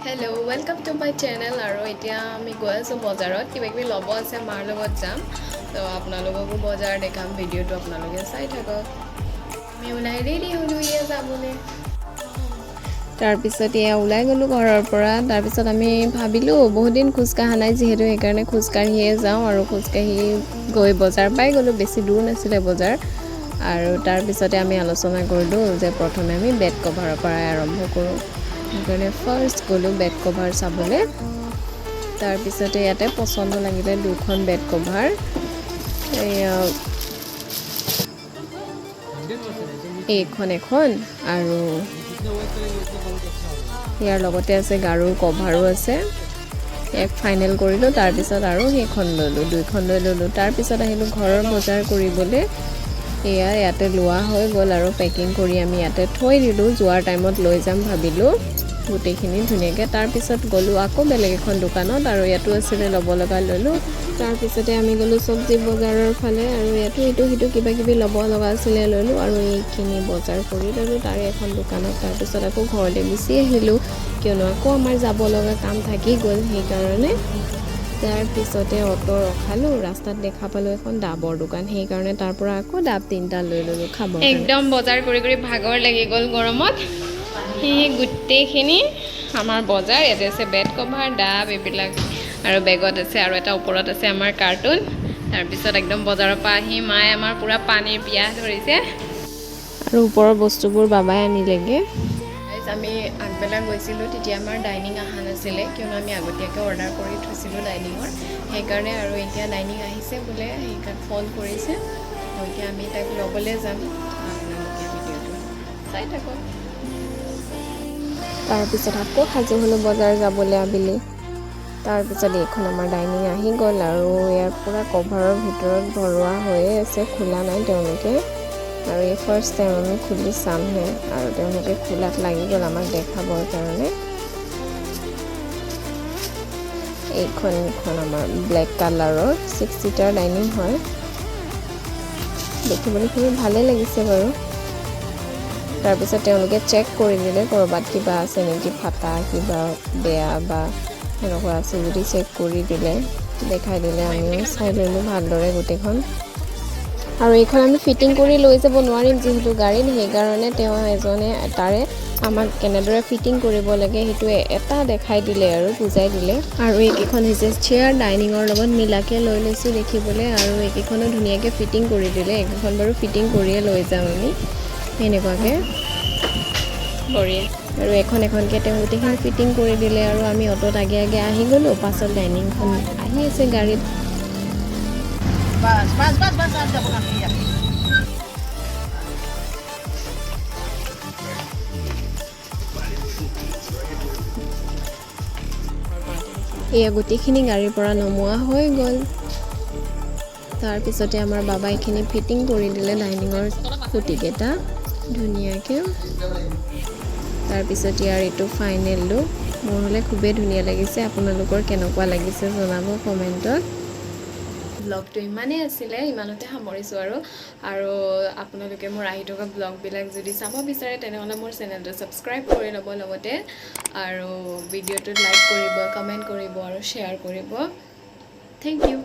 Hello, welcome to my channel. আৰু এতিয়া আমি গৈ আছো বজাৰত কিবা কিবি ল'ব আছে মাৰ লগত যাম তো আপোনালোককো বজাৰ দেখাম ভিডিঅ'টো আপোনালোকে চাই থাকক আমি ওলাই ৰেডি হ'লো ইয়া যাবলৈ তাৰপিছত এয়া ওলাই গ'লো ঘৰৰ পৰা তাৰপিছত আমি ভাবিলোঁ বহুত দিন খোজ কাঢ়া নাই যিহেতু সেইকাৰণে খোজ কাঢ়িয়ে যাওঁ আৰু খোজ কাঢ়ি গৈ বজাৰ পাই গ'লো বেছি দূৰ নাছিলে বজাৰ আৰু তাৰপিছতে আমি আলোচনা কৰিলোঁ যে প্ৰথমে আমি বেড কভাৰৰ পৰাই আৰম্ভ কৰোঁ সেইকাৰণে ফাৰ্ষ্ট গ'লোঁ বেড কভাৰ চাবলৈ তাৰপিছতে ইয়াতে পচন্দ লাগিলে দুখন বেড কভাৰ এইখন এখন আৰু ইয়াৰ লগতে আছে গাৰুৰ কভাৰো আছে এক ফাইনেল কৰিলোঁ তাৰপিছত আৰু সেইখন ল'লোঁ দুইখন লৈ ল'লোঁ তাৰপিছত আহিলোঁ ঘৰৰ বজাৰ কৰিবলৈ এয়া ইয়াতে লোৱা হৈ গ'ল আৰু পেকিং কৰি আমি ইয়াতে থৈ দিলোঁ যোৱাৰ টাইমত লৈ যাম ভাবিলোঁ গোটেইখিনি ধুনীয়াকৈ তাৰপিছত গ'লোঁ আকৌ বেলেগ এখন দোকানত আৰু ইয়াতো আছিলে ল'ব লগা ল'লোঁ তাৰপিছতে আমি গ'লোঁ চব্জি বজাৰৰ ফালে আৰু ইয়াতো ইটো সিটো কিবা কিবি ল'ব লগা আছিলে ল'লোঁ আৰু এইখিনি বজাৰ কৰি ল'লোঁ তাৰে এখন দোকানত তাৰপিছত আকৌ ঘৰলৈ গুচি আহিলোঁ কিয়নো আকৌ আমাৰ যাব লগা কাম থাকি গ'ল সেইকাৰণে তাৰপিছতে অটো ৰখালোঁ ৰাস্তাত দেখা পালোঁ এখন ডাবৰ দোকান সেইকাৰণে তাৰ পৰা আকৌ ডাব 3টা লৈ ল'লোঁ খাব একদম বজাৰ কৰি কৰি ভাগৰ লাগি গ'ল গৰমত সেই গোটেইখিনি আমাৰ বজাৰ ইয়াতে আছে বেড কভাৰ ডাব এইবিলাক আৰু বেগত আছে আৰু এটা ওপৰত আছে আমাৰ কাৰ্টুন তাৰপিছত একদম বজাৰৰ পৰা আহি মায়ে আমাৰ পুৰা পানীৰ পিয়াহ ধৰিছে আৰু ওপৰৰ বস্তুবোৰ বাবাই আনিলেগৈ আমি আগবেলা গৈছিলোঁ তেতিয়া আমাৰ ডাইনিং অহা নাছিলে কিয়নো আমি আগতীয়াকৈ অৰ্ডাৰ কৰি থৈছিলোঁ ডাইনিঙৰ সেইকাৰণে আৰু এতিয়া ডাইনিং আহিছে বোলে সেইকাৰণে ফোন কৰিছে তো এতিয়া আমি তাক ল'বলৈ যাম আপোনালোকে ভিডিঅ'টো চাই থাকক তাৰপিছত আকৌ সাজু হ'লোঁ বজাৰ যাবলৈ আবেলি তাৰপিছত এইখন আমাৰ ডাইনিং আহি গ'ল আৰু ইয়াৰ পুৰা কভাৰৰ ভিতৰত ভৰোৱা হৈয়ে আছে খোলা নাই তেওঁলোকে আৰু এই ফাৰ্ষ্ট টাইম আমি খুলি চামহে আৰু তেওঁলোকে খোলাত লাগি গ'ল আমাক দেখাবৰ কাৰণে এইখন আমাৰ ব্লেক কালাৰৰ 6 ছিটাৰ ডাইনিং হয় দেখিবলৈ খুব ভালেই লাগিছে বাৰু তাৰপিছত তেওঁলোকে চেক কৰি দিলে ক'ৰবাত কিবা আছে নেকি ফাটা কিবা বেয়া বা এনেকুৱা আছে যদি চেক কৰি দিলে দেখাই দিলে আমিও চাই ল'লোঁ ভালদৰে গোটেইখন আৰু এইখন আমি ফিটিং কৰি লৈ যাব নোৱাৰিম যিহেতু গাড়ীত সেইকাৰণে তেওঁ এজনে তাৰে আমাক কেনেদৰে ফিটিং কৰিব লাগে সেইটো এটা দেখাই দিলে আৰু বুজাই দিলে আৰু এইকেইখন হৈছে চেয়াৰ ডাইনিঙৰ লগত মিলাকৈ লৈ লৈছোঁ দেখিবলৈ আৰু এইকেইখনো ধুনীয়াকৈ ফিটিং কৰি দিলে এইকেইখন বাৰু ফিটিং কৰিয়ে লৈ যাম আমি এনেকুৱাকৈ বঢ়িয়া আৰু এখনকৈ তেওঁ গোটেইখিনি ফিটিং কৰি দিলে আৰু আমি অটোত আগে আগে আহি গ'লোঁ পাছত ডাইনিংখন আহি আছে গাড়ীত এয়া গোটেইখিনি গাড়ীৰ পৰা নমোৱা হৈ গ'ল তাৰপিছতে আমাৰ বাবাই এইখিনি ফিটিং কৰি দিলে ডাইনিঙৰ খুঁটিকেইটা ধুনীয়াকৈ তাৰপিছত ইয়াৰ এইটো ফাইনেল লুক মোৰ হ'লে খুবেই ধুনীয়া লাগিছে আপোনালোকৰ কেনেকুৱা লাগিছে জনাব কমেণ্টত ব্লগটো ইমানেই আছিলে ইমানতে সামৰিছোঁ আৰু আপোনালোকে মোৰ আহি থকা ব্লগবিলাক যদি চাব বিচাৰে তেনেহ'লে মোৰ চেনেলটো ছাবস্ক্ৰাইব কৰি ল'ব লগতে আৰু ভিডিঅ'টোত লাইক কৰিব কমেণ্ট কৰিব আৰু শ্বেয়াৰ কৰিব থেংক ইউ